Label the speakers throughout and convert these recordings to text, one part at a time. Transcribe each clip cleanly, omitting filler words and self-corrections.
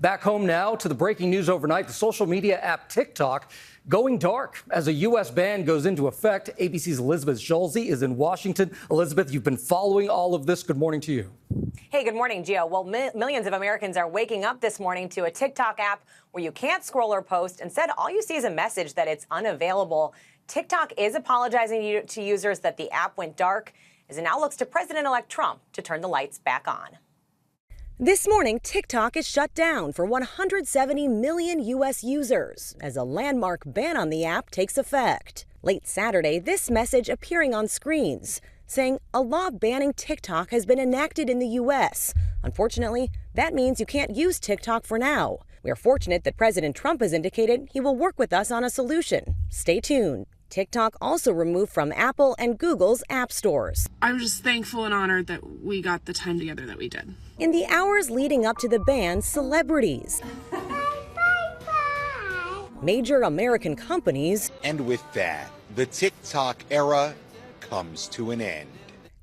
Speaker 1: Back home now to the breaking news overnight. The social media app TikTok going dark as a U.S. ban goes into effect. ABC's Elizabeth Schulze is in Washington. Elizabeth, you've been following all of this. Good morning to you.
Speaker 2: Hey, good morning, Gio. Well, millions of Americans are waking up this morning to a TikTok app where you can't scroll or post. Instead, all you see is a message that it's unavailable. TikTok is apologizing to users that the app went dark as it now looks to President-elect Trump to turn the lights back on.
Speaker 3: This morning, TikTok is shut down for 170 million U.S. users as a landmark ban on the app takes effect. Late Saturday, this message appearing on screens, saying a law banning TikTok has been enacted in the U.S. Unfortunately, that means you can't use TikTok for now. We are fortunate that President Trump has indicated he will work with us on a solution. Stay tuned. TikTok also removed from Apple and Google's app stores.
Speaker 4: I'm just thankful and honored that we got the time together that we did.
Speaker 3: In the hours leading up to the ban, celebrities, major American companies,
Speaker 5: and with that, the TikTok era comes to an end.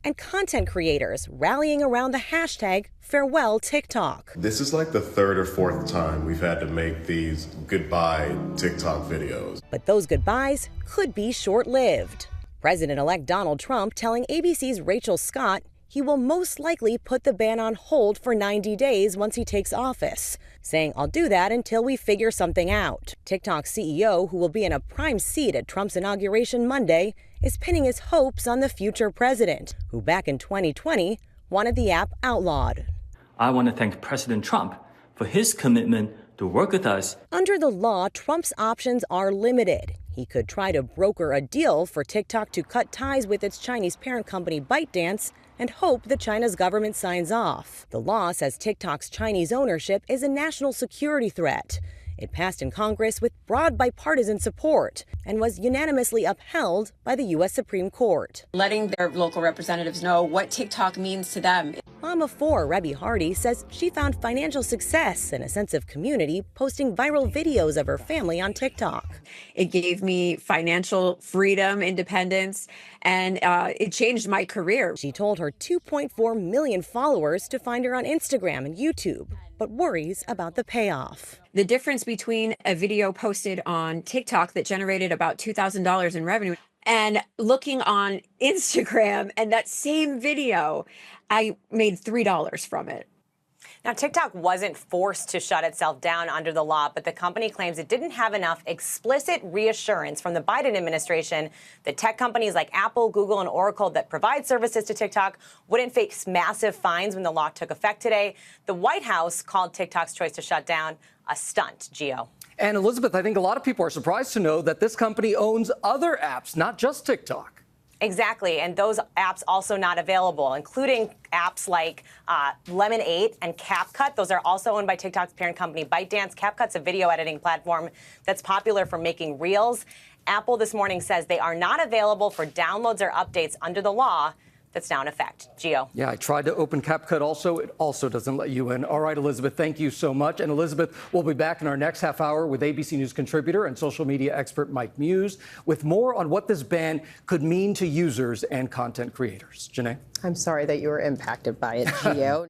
Speaker 3: And content creators rallying around the hashtag Farewell TikTok.
Speaker 6: This is like the third or fourth time we've had to make these goodbye TikTok videos.
Speaker 3: But those goodbyes could be short-lived. President-elect Donald Trump telling ABC's Rachel Scott he will most likely put the ban on hold for 90 days once he takes office, saying, "I'll do that until we figure something out." TikTok's CEO, who will be in a prime seat at Trump's inauguration Monday, is pinning his hopes on the future president, who back in 2020 wanted the app outlawed.
Speaker 7: I want to thank President Trump for his commitment to work with us.
Speaker 3: Under the law, Trump's options are limited. He could try to broker a deal for TikTok to cut ties with its Chinese parent company ByteDance and hope that China's government signs off. The law says TikTok's Chinese ownership is a national security threat. It passed in Congress with broad bipartisan support and was unanimously upheld by the U.S. Supreme Court.
Speaker 8: Letting their local representatives know what TikTok means to them.
Speaker 3: Mom of four, Rebby Hardy, says she found financial success and a sense of community posting viral videos of her family on TikTok.
Speaker 8: It gave me financial freedom, independence, and it changed my career.
Speaker 3: She told her 2.4 million followers to find her on Instagram and YouTube, but worries about the payoff.
Speaker 8: The difference between a video posted on TikTok that generated about $2,000 in revenue and looking on Instagram and that same video, I made $3 from it.
Speaker 2: Now, TikTok wasn't forced to shut itself down under the law, but the company claims it didn't have enough explicit reassurance from the Biden administration that tech companies like Apple, Google, and Oracle that provide services to TikTok wouldn't face massive fines when the law took effect today. The White House called TikTok's choice to shut down a stunt, Gio.
Speaker 1: And Elizabeth, I think a lot of people are surprised to know that this company owns other apps, not just TikTok.
Speaker 2: Exactly, and those apps also not available, including apps like Lemonade and CapCut. Those are also owned by TikTok's parent company, ByteDance. CapCut's a video editing platform that's popular for making reels. Apple this morning says they are not available for downloads or updates under the law that's now in effect. Gio.
Speaker 1: Yeah, I tried to open CapCut also. It also doesn't let you in. All right, Elizabeth, thank you so much. And Elizabeth, we'll be back in our next half hour with ABC News contributor and social media expert Mike Muse with more on what this ban could mean to users and content creators. Janae?
Speaker 9: I'm sorry that you were impacted by it, Gio.